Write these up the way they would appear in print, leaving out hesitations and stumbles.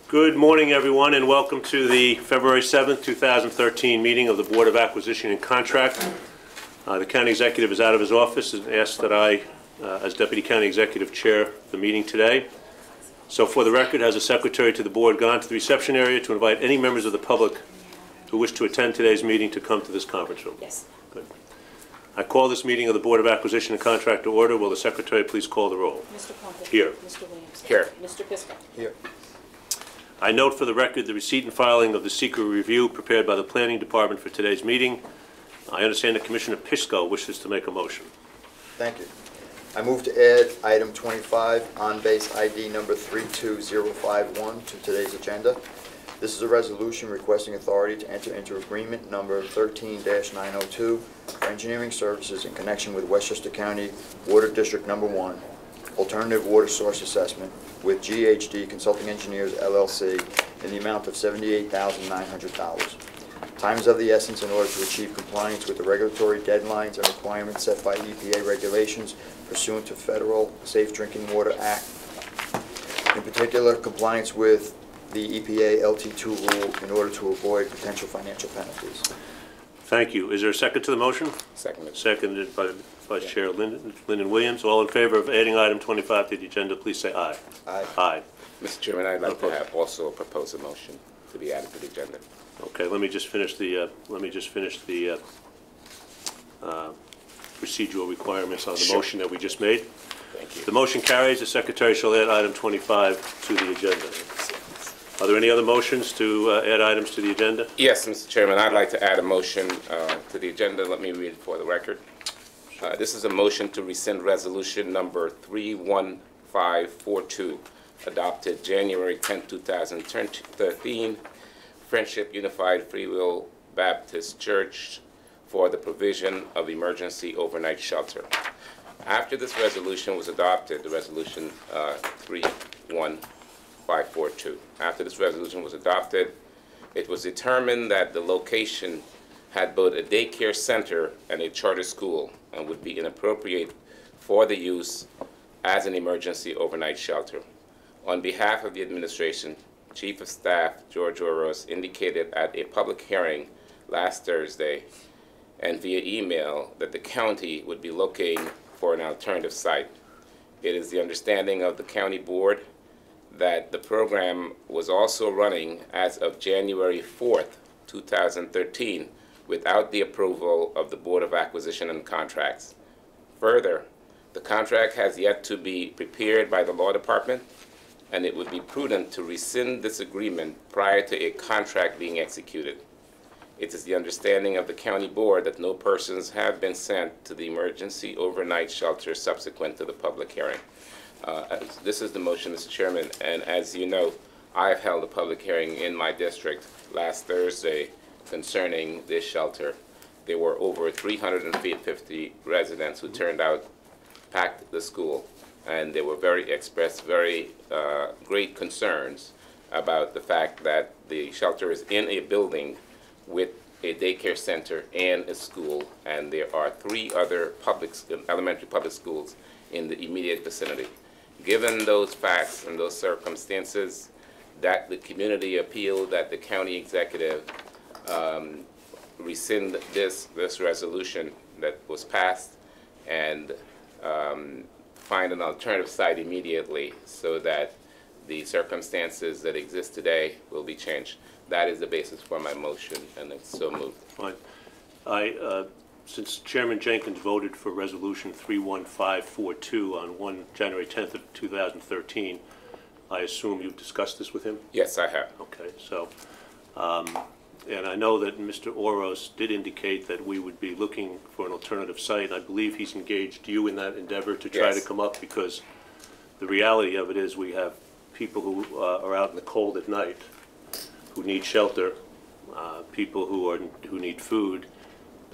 Good morning, everyone, and welcome to the February 7th, 2013 meeting of the Board of Acquisition and Contract. The County Executive is out of his office and asked that I, as Deputy County Executive, chair the meeting today. So for the record, has the Secretary to the Board gone to the reception area to invite any members of the public who wish to attend today's meeting to come to this conference room? Yes. Good. I call this meeting of the Board of Acquisition and Contract to order. Will the Secretary please call the roll? Mr. Plunkett. Here. Mr. Williams. Here. Mr. Pisco. Here. I note for the record the receipt and filing of the secret review prepared by the Planning Department for today's meeting. I understand that Commissioner Pisco wishes to make a motion. Thank you. I move to add item 25, on-base ID number 32051 to today's agenda. This is a resolution requesting authority to enter into agreement number 13-902 for engineering services in connection with Westchester County Water District Number 1, Alternative Water Source Assessment with GHD Consulting Engineers, LLC, in the amount of $78,900. Time is of the essence in order to achieve compliance with the regulatory deadlines and requirements set by EPA regulations pursuant to Federal Safe Drinking Water Act. In particular, compliance with the EPA LT2 rule in order to avoid potential financial penalties. Thank you. Is there a second to the motion? Seconded. Seconded by Vice Chair Lyndon Williams. All in favor of adding item 25 to the agenda, please say aye. Aye. Aye. Mr. Chairman, I'd like to have also propose a motion to be added to the agenda. Okay, let me just finish the procedural requirements on the Sure. motion that we just made. Thank you. The motion carries. The Secretary shall add item 25 to the agenda. Are there any other motions to add items to the agenda? Yes, Mr. Chairman, I'd like to add a motion to the agenda. Let me read it for the record. This is a motion to rescind resolution number 31542, adopted January 10, 2013, Friendship Unified Free Will Baptist Church for the provision of emergency overnight shelter. After this resolution was adopted, the resolution 31542, after this resolution was adopted, it was determined that the location had both a daycare center and a charter school and would be inappropriate for the use as an emergency overnight shelter. On behalf of the administration, Chief of Staff George Oros indicated at a public hearing last Thursday and via email that the county would be looking for an alternative site. It is the understanding of the county board that the program was also running as of January 4th, 2013, without the approval of the Board of Acquisition and Contracts. Further, the contract has yet to be prepared by the law department, and it would be prudent to rescind this agreement prior to a contract being executed. It is the understanding of the county board that no persons have been sent to the emergency overnight shelter subsequent to the public hearing. This is the motion, Mr. Chairman, and as you know, I've held a public hearing in my district last Thursday concerning this shelter. There were over 350 residents who turned out, packed the school, and they were expressed very great concerns about the fact that the shelter is in a building with a daycare center and a school, and there are 3 other elementary public schools in the immediate vicinity. Given those facts and those circumstances, that the community appealed that the county executive rescind this resolution that was passed and find an alternative site immediately so that the circumstances that exist today will be changed. That is the basis for my motion, and it's so moved. Fine. Since Chairman Jenkins voted for Resolution 31542 on January 10th of 2013, I assume you've discussed this with him? Yes, I have. Okay, so, and I know that Mr. Oros did indicate that we would be looking for an alternative site. I believe he's engaged you in that endeavor to try to come up, because the reality of it is we have people who are out in the cold at night who need shelter, people who need food,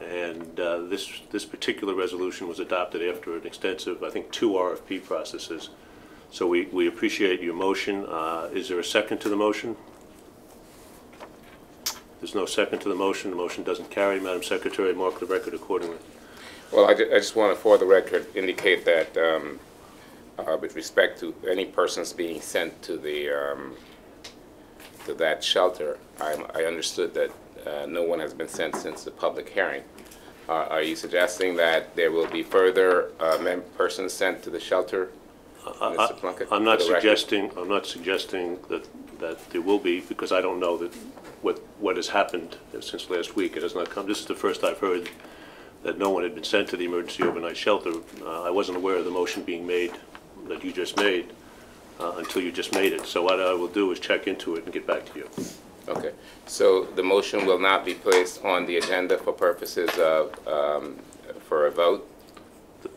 and this particular resolution was adopted after an extensive, I think, 2 RFP processes. So we appreciate your motion. Is there a second to the motion? There's no second to the motion. The motion doesn't carry. Madam Secretary, mark the record accordingly. Well, I just want to, for the record, indicate that with respect to any persons being sent to the to that shelter. I understood that no one has been sent since the public hearing. Are you suggesting that there will be further persons sent to the shelter, Mr. Plunkett? I'm not suggesting that there will be, because I don't know that what has happened since last week. It has not come. This is the first I've heard that no one had been sent to the emergency overnight shelter. I wasn't aware of the motion being made that you just made until you just made it. So what I will do is check into it and get back to you. Okay. So the motion will not be placed on the agenda for purposes of for a vote?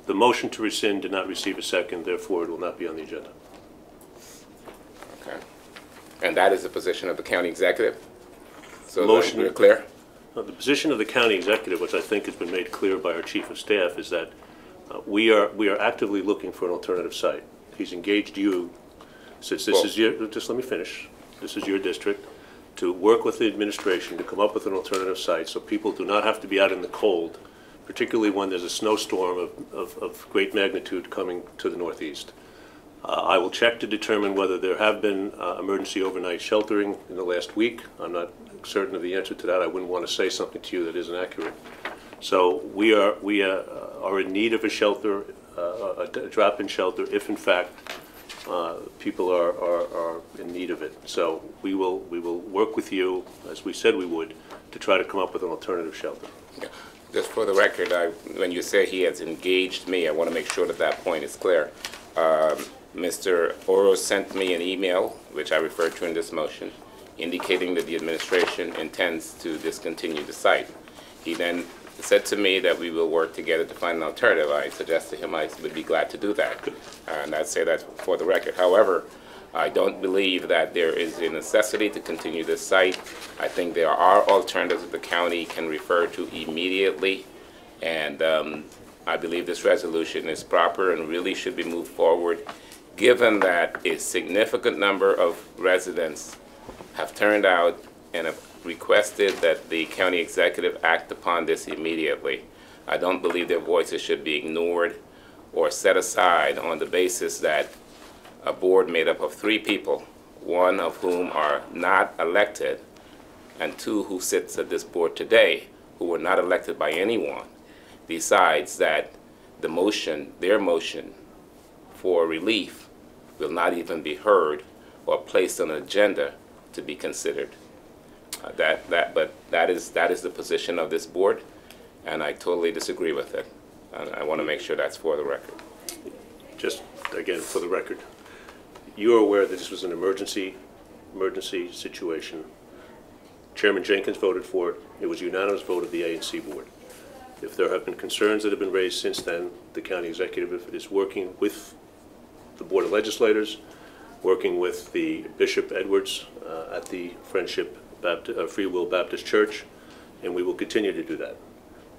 The motion to rescind did not receive a second, therefore it will not be on the agenda. Okay. And that is the position of the county executive? So Motion- we're clear? The position of the county executive, which I think has been made clear by our chief of staff, is that we are actively looking for an alternative site. He's engaged you, since this is your, just let me finish, this is your district, to work with the administration to come up with an alternative site so people do not have to be out in the cold, particularly when there's a snowstorm of great magnitude coming to the northeast. I will check to determine whether there have been emergency overnight sheltering in the last week. I'm not certain of the answer to that. I wouldn't want to say something to you that isn't accurate. So we are in need of a shelter, a drop-in shelter, if in fact people are in need of it. So we will work with you, as we said we would, to try to come up with an alternative shelter. Yeah. Just for the record, when you say he has engaged me, I want to make sure that that point is clear. Mr. Oro sent me an email, which I referred to in this motion, indicating that the administration intends to discontinue the site. He then said to me that we will work together to find an alternative. I suggested to him I would be glad to do that, and I'd say that for the record. However, I don't believe that there is a necessity to continue this site. I think there are alternatives that the county can refer to immediately, and I believe this resolution is proper and really should be moved forward, given that a significant number of residents have turned out and have requested that the county executive act upon this immediately. I don't believe their voices should be ignored or set aside on the basis that a board made up of 3 people, 1 of whom are not elected, and 2 who sits at this board today, who were not elected by anyone, decides that the motion, their motion for relief will not even be heard or placed on an agenda to be considered. But that is the position of this board, and I totally disagree with it. And I want to make sure that's for the record. Just again, for the record, you are aware that this was an emergency situation. Chairman Jenkins voted for it. It was a unanimous vote of the A&C Board. If there have been concerns that have been raised since then, the county executive is working with the Board of Legislators, working with the Bishop Edwards at the Friendship Free Will Baptist Church, and we will continue to do that.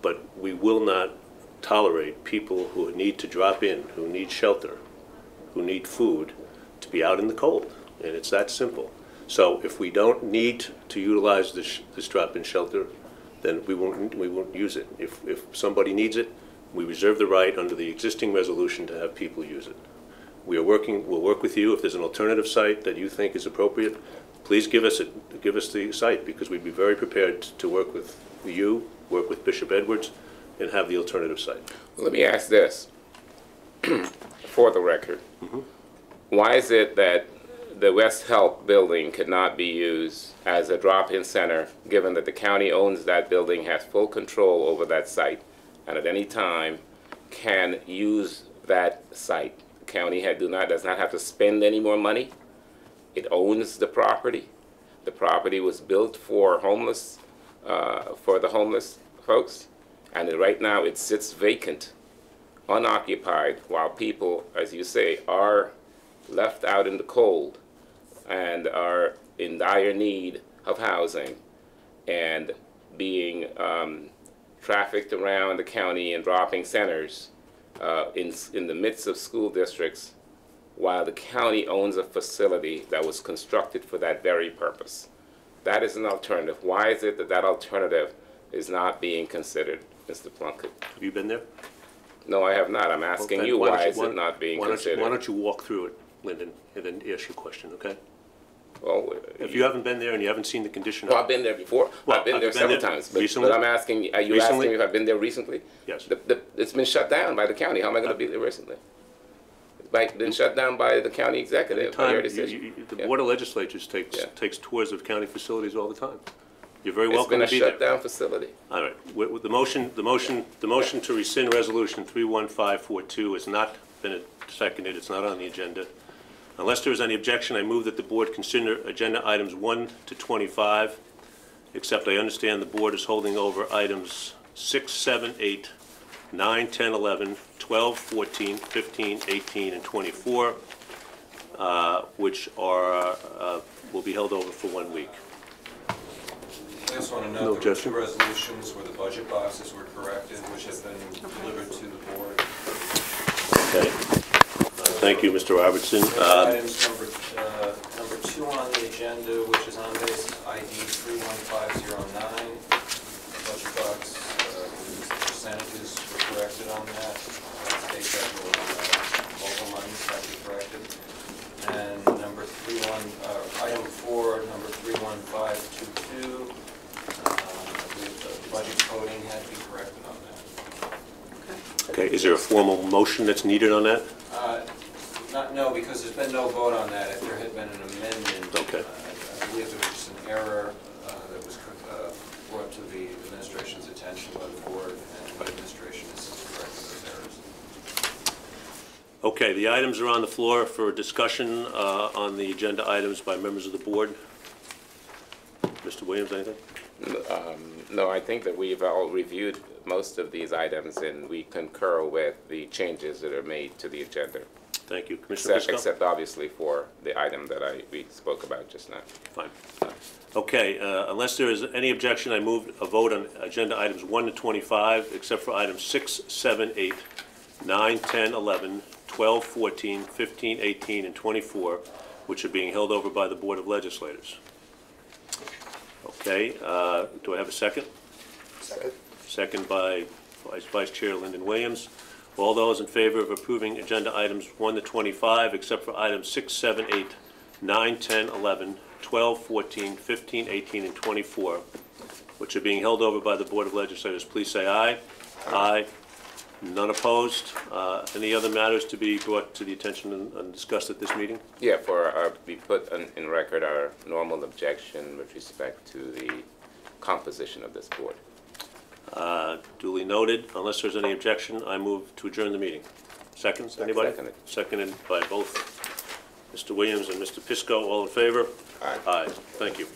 But we will not tolerate people who need to drop in, who need shelter, who need food, to be out in the cold, and it's that simple. So if we don't need to utilize this drop-in shelter, then we won't use it. If somebody needs it, we reserve the right under the existing resolution to have people use it. We'll work with you. If there's an alternative site that you think is appropriate, please give us the site, because we'd be very prepared to work with you, work with Bishop Edwards, and have the alternative site. Let me ask this, for the record. Why is it that the West Health building could not be used as a drop-in center, given that the county owns that building, has full control over that site, and at any time can use that site? The county does not have to spend any more money. It owns the property. The property was built for the homeless folks, and right now it sits vacant, unoccupied, while people, as you say, are left out in the cold and are in dire need of housing and being trafficked around the county and dropping centers in the midst of school districts, while the county owns a facility that was constructed for that very purpose. That is an alternative. Why is it that that alternative is not being considered, Mr. Plunkett? Have you been there? No, I have not. I'm asking you, why is it not being considered? Why don't you walk through it, Lyndon, and then ask your question, okay? Well, If you haven't been there and you haven't seen the condition well, of I've been there before. Well, I've been have there you been several there times. But, recently? but I'm asking, are you asking Recently? me if I've been there recently? Yes. It's been shut down by the county. How am I going to be there recently? It's been shut down by the county executive, by your decision. The Yeah. Board of Legislators Yeah. takes tours of county facilities all the time. You're very It's welcome been to a be there. shut down facility. All right, with the motion to rescind resolution 31542 has not been seconded, it's not on the agenda. Unless there is any objection, I move that the board consider agenda items 1 to 25, except I understand the board is holding over items 6, 7, 8, 9, 10, 11, 12, 14, 15, 18, and 24, which are, will be held over for 1 week. I just want to No note there were objection. two resolutions where the budget boxes were corrected, which have been delivered to the board. Okay. Thank you, Mr. Robertson. Items number 2 on the agenda, which is on base ID 31509. Budget box, the percentages were corrected on that. State federal local monies have to be corrected. And number item 4, number 31522. The budget coding had to be corrected on that. Okay, is there a formal motion that's needed on that? No, because there's been no vote on that. If there had been an amendment, Okay. I believe there was just an error that was brought to the administration's attention by the board, and the administration has corrected those errors. Okay, the items are on the floor for discussion on the agenda items by members of the board. Mr. Williams, anything? No, I think that we've all reviewed most of these items, and we concur with the changes that are made to the agenda. Thank you. Commissioner Pisco? Except obviously for the item that we spoke about just now. Fine. Okay, unless there is any objection, I move a vote on agenda items 1 to 25, except for items 6, 7, 8, 9, 10, 11, 12, 14, 15, 18, and 24, which are being held over by the Board of Legislators. Okay, do I have a second? Second. Second by Vice Chair Lyndon Williams. All those in favor of approving agenda items 1 to 25, except for items 6, 7, 8, 9, 10, 11, 12, 14, 15, 18, and 24, which are being held over by the Board of Legislators, please say aye. Aye. None opposed. Any other matters to be brought to the attention and discussed at this meeting? Yeah, we put in record our normal objection with respect to the composition of this board. Duly noted. Unless there's any objection, I move to adjourn the meeting. Second, anybody? Seconded. Seconded by both Mr. Williams and Mr. Pisco. All in favor? Aye. Aye. Thank you.